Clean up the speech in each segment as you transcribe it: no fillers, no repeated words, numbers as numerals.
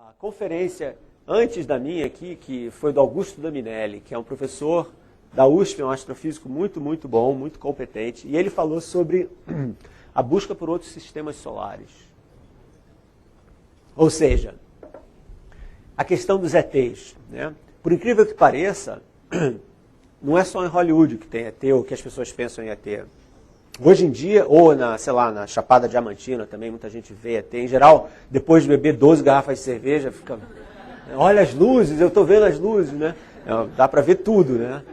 A conferência antes da minha aqui, que foi do Augusto Daminelli, que é um professor da USP, um astrofísico muito bom, muito competente, e ele falou sobre a busca por outros sistemas solares. Ou seja, a questão dos ETs, né? Por incrível que pareça, não é só em Hollywood que tem ET ou que as pessoas pensam em ET. Hoje em dia, ou na Chapada Diamantina também, muita gente vê ET. Em geral, depois de beber 12 garrafas de cerveja, fica... Olha as luzes, eu estou vendo as luzes, né? Dá para ver tudo, né?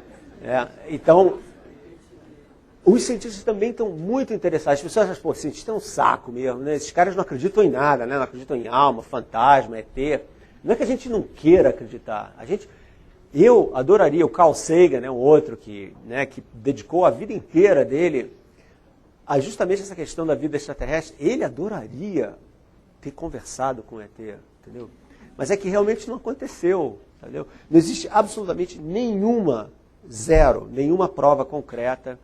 Então, os cientistas também estão muito interessados. As pessoas acham, pô, cientista é um saco mesmo, né? Esses caras não acreditam em nada, né? Não acreditam em alma, fantasma, ET. Não é que a gente não queira acreditar. Eu adoraria, o Carl Sagan, né, um outro que dedicou a vida inteira dele a justamente essa questão da vida extraterrestre. Ele adoraria ter conversado com o ET, entendeu? Mas é que realmente não aconteceu, entendeu? Não existe absolutamente nenhuma prova concreta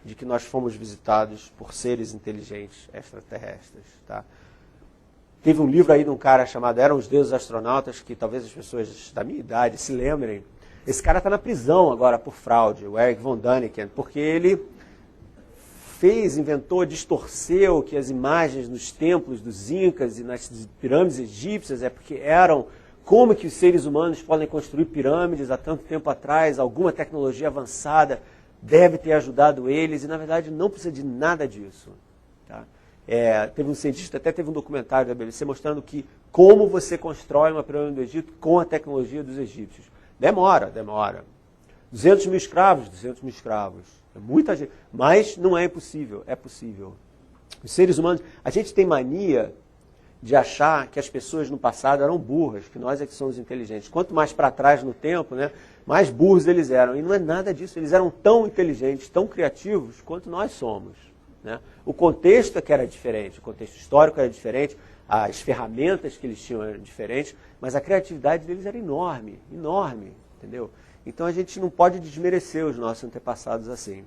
de que nós fomos visitados por seres inteligentes extraterrestres, tá? Teve um livro aí de um cara chamado Eram os Deuses Astronautas, que talvez as pessoas da minha idade se lembrem. Esse cara está na prisão agora por fraude, o Eric von Däniken, porque ele inventou, distorceu que as imagens nos templos dos Incas e nas pirâmides egípcias como que os seres humanos podem construir pirâmides há tanto tempo atrás, alguma tecnologia avançada deve ter ajudado eles, e na verdade não precisa de nada disso. Tá? Teve um cientista, até teve um documentário da BBC mostrando como você constrói uma pirâmide do Egito com a tecnologia dos egípcios. Demora. 200 mil escravos. É muita gente. Mas não é impossível, é possível. Os seres humanos, a gente tem mania de achar que as pessoas no passado eram burras, que nós é que somos inteligentes. Quanto mais para trás no tempo, né, mais burros eles eram. E não é nada disso, eles eram tão inteligentes, tão criativos quanto nós somos. Né? O contexto é que era diferente, o contexto histórico era diferente, as ferramentas que eles tinham eram diferentes, mas a criatividade deles era enorme, entendeu? Então a gente não pode desmerecer os nossos antepassados assim.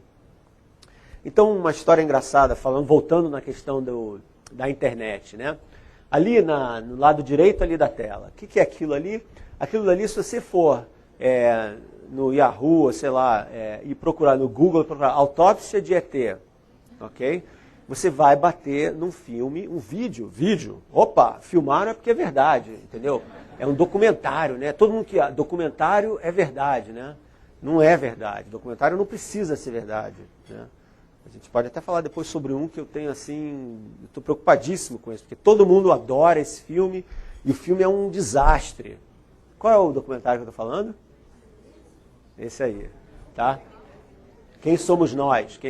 Então uma história engraçada, voltando na questão da internet, né? Ali no lado direito ali da tela, o que é aquilo ali? Aquilo ali, se você for no Yahoo, sei lá, e procurar no Google, procurar autópsia de ET, ok? Você vai bater num filme, um vídeo. Opa, filmaram é porque é verdade, entendeu? É um documentário, né? Todo mundo documentário é verdade, né? Não é verdade. Documentário não precisa ser verdade, né? A gente pode até falar depois sobre um que eu tenho assim, eu estou preocupadíssimo com isso, porque todo mundo adora esse filme e o filme é um desastre. Qual é o documentário que eu estou falando? Esse aí, tá? Quem somos nós?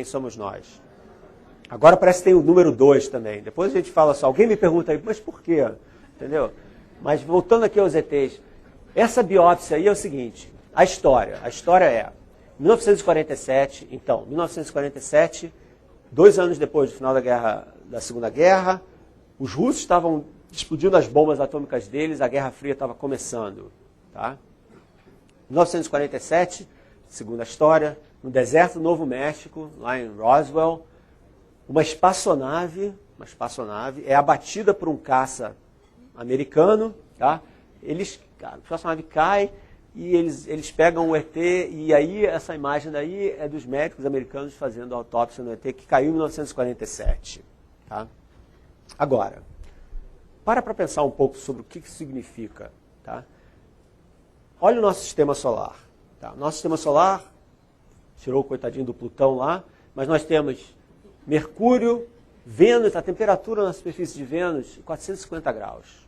Agora parece que tem o número 2 também. Depois a gente fala só. Alguém me pergunta aí, mas por quê? Entendeu? Mas voltando aqui aos ETs. Essa biópsia aí é o seguinte. A história é 1947, então, 1947, 2 anos depois do final da Segunda Guerra, os russos estavam explodindo as bombas atômicas deles, a Guerra Fria estava começando. Tá? 1947, segundo a história, no deserto do Novo México, lá em Roswell, uma espaçonave é abatida por um caça americano, tá? A espaçonave cai e eles pegam o ET, e aí essa imagem daí é dos médicos americanos fazendo a autópsia no ET, que caiu em 1947. Tá? Agora, para pensar um pouco sobre o que isso significa. Tá? Olha o nosso sistema solar. Tá? Nosso sistema solar, tirou o coitadinho do Plutão lá, mas nós temos Mercúrio, Vênus, a temperatura na superfície de Vênus, 450 graus.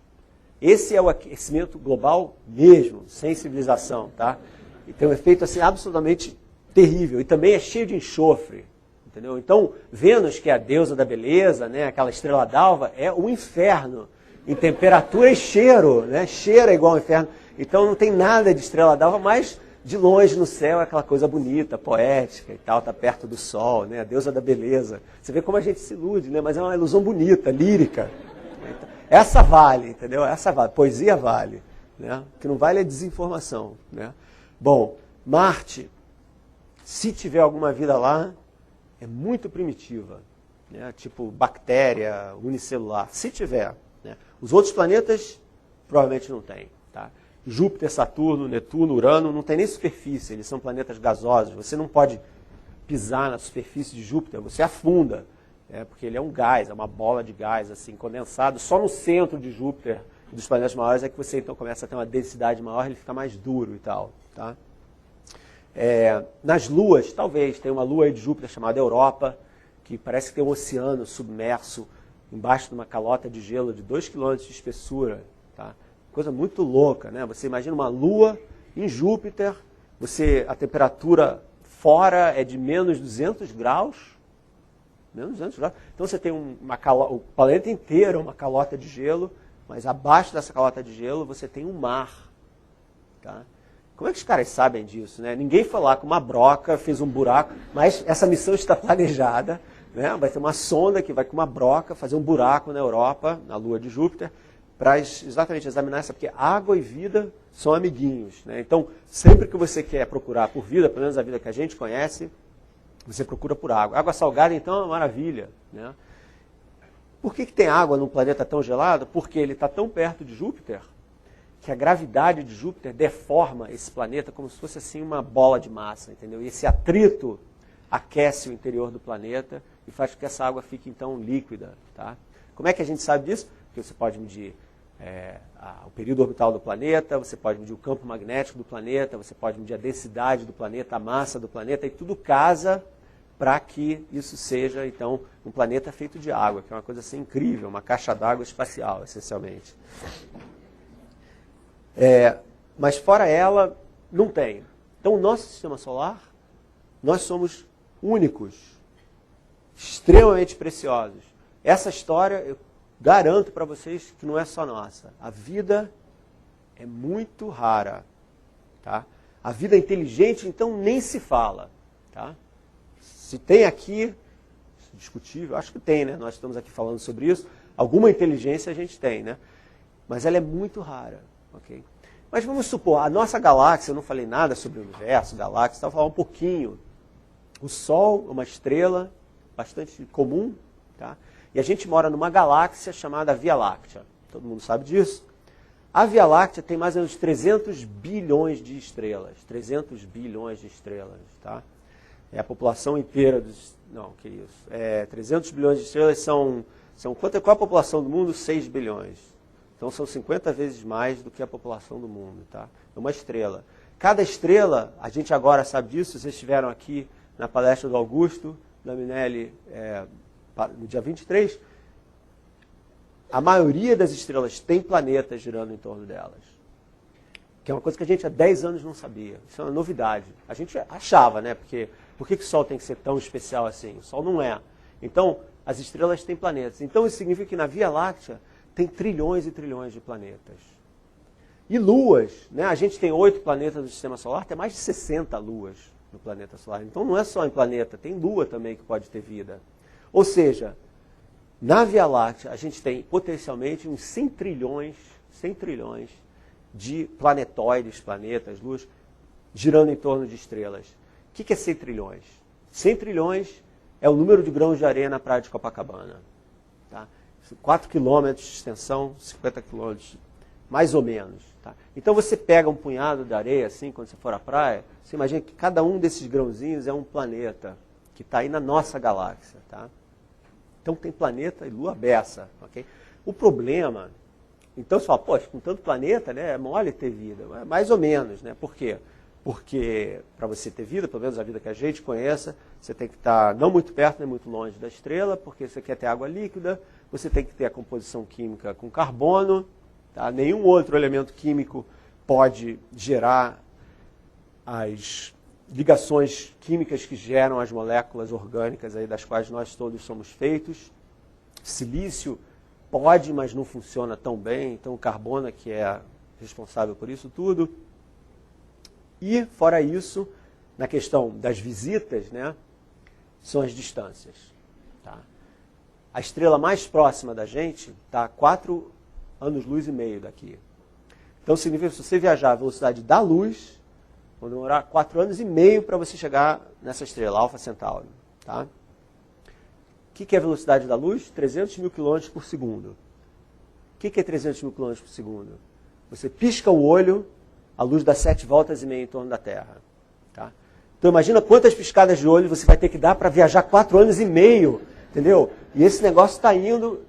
Esse é o aquecimento global mesmo, sem civilização, tá? E tem um efeito assim absolutamente terrível. E também é cheio de enxofre, entendeu? Então, Vênus, que é a deusa da beleza, né, aquela estrela d'alva, é o inferno em temperatura e cheiro, né? Cheira igual ao inferno. Então não tem nada de estrela d'alva, mas de longe no céu é aquela coisa bonita, poética e tal, tá perto do sol, né? A deusa da beleza. Você vê como a gente se ilude, né? Mas é uma ilusão bonita, lírica. Essa vale, entendeu? Essa vale. Poesia vale, né? O que não vale é desinformação, né? Bom, Marte, se tiver alguma vida lá, é muito primitiva, né? Tipo bactéria, unicelular, se tiver. Né? Os outros planetas Provavelmente não tem. Tá? Júpiter, Saturno, Netuno, Urano não tem nem superfície, eles são planetas gasosos. Você não pode pisar na superfície de Júpiter, você afunda, porque ele é um gás, é uma bola de gás assim condensado. Só no centro de Júpiter e dos planetas maiores é que você então começa a ter uma densidade maior, ele fica mais duro e tal. Tá? Nas luas, talvez, tem uma lua aí de Júpiter chamada Europa, que parece que tem um oceano submerso embaixo de uma calota de gelo de 2 km de espessura. Tá? Coisa muito louca, né? Você imagina uma lua em Júpiter, a temperatura fora é de menos 200 graus. Menos 200 graus. Então você tem o planeta inteiro, uma calota de gelo, mas abaixo dessa calota de gelo você tem um mar. Tá? Como é que os caras sabem disso? Né? Ninguém foi lá com uma broca, fez um buraco, mas essa missão está planejada. Né? Vai ter uma sonda que vai com uma broca fazer um buraco na Europa, na lua de Júpiter, para exatamente examinar essa, porque água e vida são amiguinhos. Né? Então, sempre que você quer procurar por vida, pelo menos a vida que a gente conhece, você procura por água. Água salgada, então, é uma maravilha. Né? Por que tem água num planeta tão gelado? Porque ele está tão perto de Júpiter que a gravidade de Júpiter deforma esse planeta como se fosse assim uma bola de massa, entendeu? E esse atrito aquece o interior do planeta e faz com que essa água fique, então, líquida. Tá? Como é que a gente sabe disso? Porque você pode medir o período orbital do planeta, você pode medir o campo magnético do planeta, você pode medir a densidade do planeta, a massa do planeta, e tudo casa para que isso seja, então, um planeta feito de água, que é uma coisa assim incrível, uma caixa d'água espacial, essencialmente. Mas fora ela, não tem. Então, o nosso sistema solar, nós somos únicos, extremamente preciosos. Essa história, eu garanto para vocês que não é só nossa. A vida é muito rara. Tá? A vida inteligente, então, nem se fala. Tá? Se tem aqui, discutível, acho que tem, né? Nós estamos aqui falando sobre isso. Alguma inteligência a gente tem, né? Mas ela é muito rara. Okay? Mas vamos supor, a nossa galáxia, eu não falei nada sobre o universo, galáxia, estava falando um pouquinho. O Sol é uma estrela bastante comum, tá? E a gente mora numa galáxia chamada Via Láctea. Todo mundo sabe disso. A Via Láctea tem mais ou menos 300 bilhões de estrelas. 300 bilhões de estrelas, tá? É a população inteira dos... Não, que isso. 300 bilhões de estrelas são qual a população do mundo? 6 bilhões. Então são 50 vezes mais do que a população do mundo, tá? É uma estrela. Cada estrela, a gente agora sabe disso, vocês estiveram aqui na palestra do Augusto, da Minelli, no dia 23, a maioria das estrelas tem planetas girando em torno delas. Que é uma coisa que a gente há 10 anos não sabia. Isso é uma novidade. A gente achava, né? Porque por que o Sol tem que ser tão especial assim? O Sol não é. Então, as estrelas têm planetas. Então, isso significa que na Via Láctea tem trilhões e trilhões de planetas. E luas, né? A gente tem 8 planetas do Sistema Solar, tem mais de 60 luas no planeta solar. Então, não é só em planeta, tem lua também que pode ter vida. Ou seja, na Via Láctea, a gente tem potencialmente uns 100 trilhões de planetoides, planetas, luas, girando em torno de estrelas. O que é 100 trilhões? 100 trilhões é o número de grãos de areia na praia de Copacabana. Tá? 4 quilômetros de extensão, 50 quilômetros, mais ou menos. Tá? Então você pega um punhado de areia, assim, quando você for à praia, você imagina que cada um desses grãozinhos é um planeta que está aí na nossa galáxia. Tá? Então tem planeta e lua beça. Okay? O problema, então você fala, poxa, com tanto planeta, né, é mole ter vida. Mais ou menos, né? Por quê? Porque para você ter vida, pelo menos a vida que a gente conheça, você tem que estar não muito perto nem muito longe da estrela, porque você quer ter água líquida, você tem que ter a composição química com carbono, tá? Nenhum outro elemento químico pode gerar as ligações químicas que geram as moléculas orgânicas aí das quais nós todos somos feitos. Silício pode, mas não funciona tão bem, então o carbono é que é responsável por isso tudo. E, fora isso, na questão das visitas, né, são as distâncias. Tá? A estrela mais próxima da gente está a 4 anos-luz e meio daqui. Então, significa que se você viajar à velocidade da luz, vai demorar 4 anos e meio para você chegar nessa estrela, Alfa Centauri. Tá? O que é a velocidade da luz? 300 mil quilômetros por segundo. O que é 300 mil quilômetros por segundo? Você pisca o olho, a luz dá 7 voltas e meia em torno da Terra. Tá? Então imagina quantas piscadas de olho você vai ter que dar para viajar 4 anos e meio, entendeu? E esse negócio está indo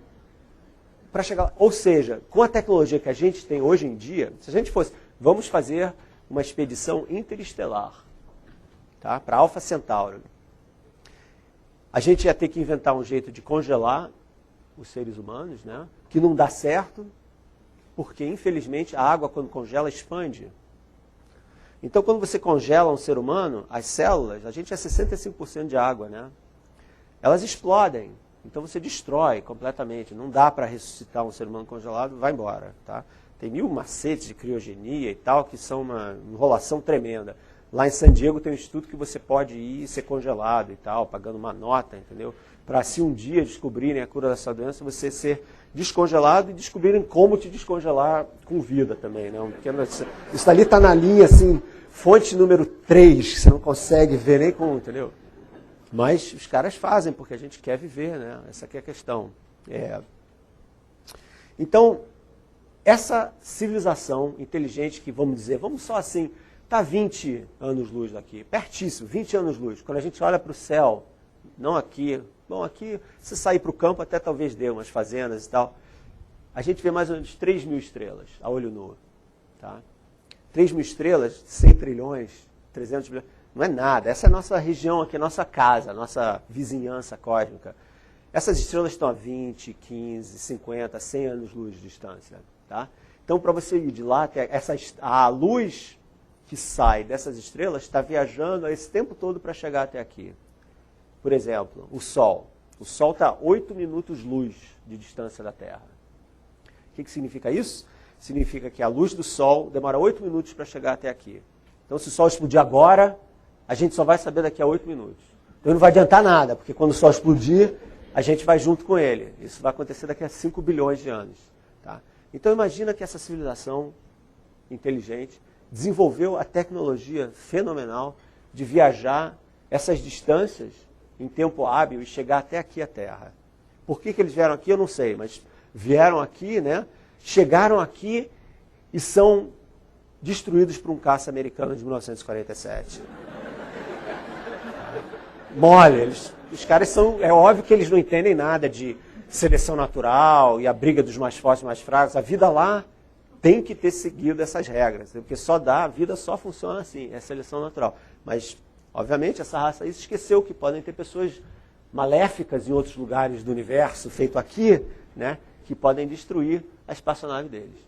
para chegar lá. Ou seja, com a tecnologia que a gente tem hoje em dia, se a gente fosse, vamos fazer uma expedição interestelar, tá? Para Alpha Centauri. A gente ia ter que inventar um jeito de congelar os seres humanos, né? Que não dá certo, porque infelizmente a água quando congela expande. Então quando você congela um ser humano, as células, a gente é 65% de água, né? Elas explodem. Então você destrói completamente. Não dá para ressuscitar um ser humano congelado, vai embora. Tá? Tem 1000 macetes de criogenia e tal, que são uma enrolação tremenda. Lá em San Diego tem um instituto que você pode ir e ser congelado e tal, pagando uma nota, entendeu? Para se um dia descobrirem a cura dessa doença, você ser descongelado e descobrirem como te descongelar com vida também. Né? Isso dali está na linha, assim, fonte número 3, que você não consegue ver nem com, entendeu? Mas os caras fazem, porque a gente quer viver, né? Essa aqui é a questão. Então, essa civilização inteligente que, vamos dizer, vamos só assim, está 20 anos-luz daqui, pertíssimo, 20 anos-luz. Quando a gente olha para o céu, não aqui, bom, aqui, se sair para o campo, até talvez dê umas fazendas e tal, a gente vê mais ou menos 3.000 estrelas, a olho nu. Tá? 3.000 estrelas, 100 trilhões, 300 bilhões... Não é nada, essa é a nossa região aqui, a nossa casa, a nossa vizinhança cósmica. Essas estrelas estão a 20, 15, 50, 100 anos-luz de distância. Tá? Então, para você ir de lá, a luz que sai dessas estrelas está viajando esse tempo todo para chegar até aqui. Por exemplo, o Sol. O Sol está a 8 minutos-luz de distância da Terra. O que significa isso? Significa que a luz do Sol demora 8 minutos para chegar até aqui. Então, se o Sol explodir agora, a gente só vai saber daqui a 8 minutos. Então não vai adiantar nada, porque quando o Sol explodir, a gente vai junto com ele. Isso vai acontecer daqui a 5 bilhões de anos. Tá? Então imagina que essa civilização inteligente desenvolveu a tecnologia fenomenal de viajar essas distâncias em tempo hábil e chegar até aqui a Terra. Por que eles vieram aqui, eu não sei, mas vieram aqui, né? Chegaram aqui e são destruídos por um caça americano de 1947. Mole, os caras são... É óbvio que eles não entendem nada de seleção natural e a briga dos mais fortes e mais fracos. A vida lá tem que ter seguido essas regras, porque a vida só funciona assim, é seleção natural. Mas, obviamente, essa raça aí se esqueceu que podem ter pessoas maléficas em outros lugares do universo, feito aqui, né, que podem destruir a espaçonave deles.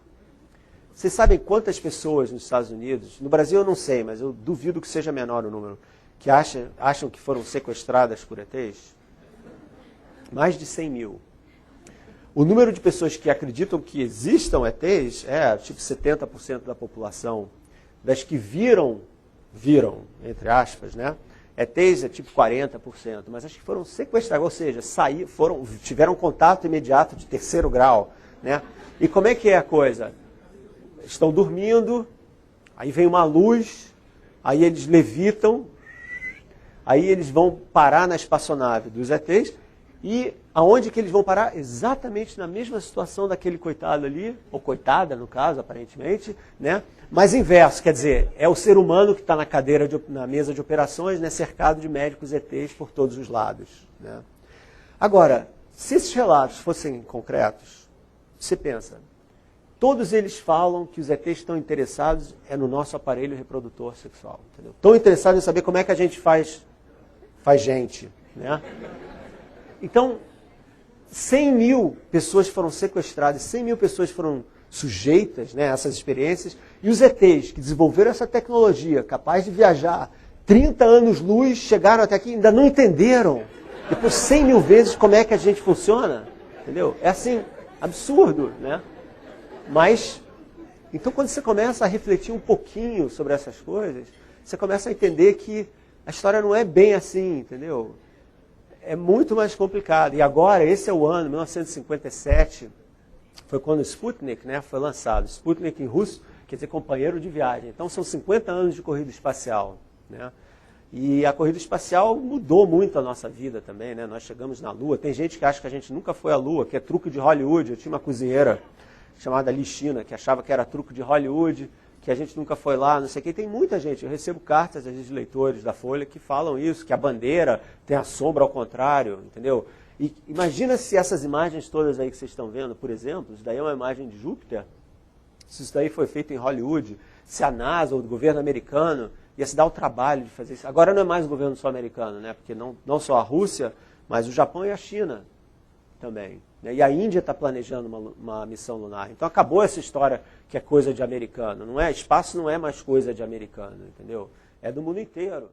Vocês sabem quantas pessoas nos Estados Unidos, no Brasil eu não sei, mas eu duvido que seja menor o número, que acham que foram sequestradas por ETs? Mais de 100 mil. O número de pessoas que acreditam que existam ETs é tipo 70% da população. Das que viram, entre aspas, né? ETs é tipo 40%, mas as que foram sequestradas, ou seja, tiveram contato imediato de 3º grau. Né? E como é que é a coisa? Estão dormindo, aí vem uma luz, aí eles levitam, aí eles vão parar na espaçonave dos ETs, e aonde que eles vão parar? Exatamente na mesma situação daquele coitado ali, ou coitada no caso, aparentemente, né? Mas inverso, quer dizer, é o ser humano que está na mesa de operações, né, cercado de médicos ETs por todos os lados. Né? Agora, se esses relatos fossem concretos, você pensa, todos eles falam que os ETs estão interessados no nosso aparelho reprodutor sexual. Entendeu? Estão interessados em saber como é que a gente faz gente. Né? Então, 100 mil pessoas foram sequestradas, 100 mil pessoas foram sujeitas, né, a essas experiências, e os ETs que desenvolveram essa tecnologia, capaz de viajar 30 anos-luz, chegaram até aqui e ainda não entenderam, depois 100 mil vezes, como é que a gente funciona. Entendeu? É assim, absurdo, né? Mas, então quando você começa a refletir um pouquinho sobre essas coisas, você começa a entender que a história não é bem assim, entendeu? É muito mais complicado. E agora, esse é o ano, 1957, foi quando o Sputnik, né, foi lançado. Sputnik em russo quer dizer companheiro de viagem. Então são 50 anos de corrida espacial. Né? E a corrida espacial mudou muito a nossa vida também. Né? Nós chegamos na Lua. Tem gente que acha que a gente nunca foi à Lua, que é truque de Hollywood. Eu tinha uma cozinheira chamada China, que achava que era truque de Hollywood, que a gente nunca foi lá, não sei o que. Tem muita gente, eu recebo cartas às vezes de leitores da Folha que falam isso, que a bandeira tem a sombra ao contrário, entendeu? E imagina se essas imagens todas aí que vocês estão vendo, por exemplo, isso daí é uma imagem de Júpiter, se isso daí foi feito em Hollywood, se a NASA ou o governo americano ia se dar o trabalho de fazer isso. Agora não é mais o governo só americano, né? Porque não só a Rússia, mas o Japão e a China também. Né? E a Índia está planejando uma missão lunar. Então acabou essa história que é coisa de americano. Não é? Espaço não é mais coisa de americano, entendeu? É do mundo inteiro.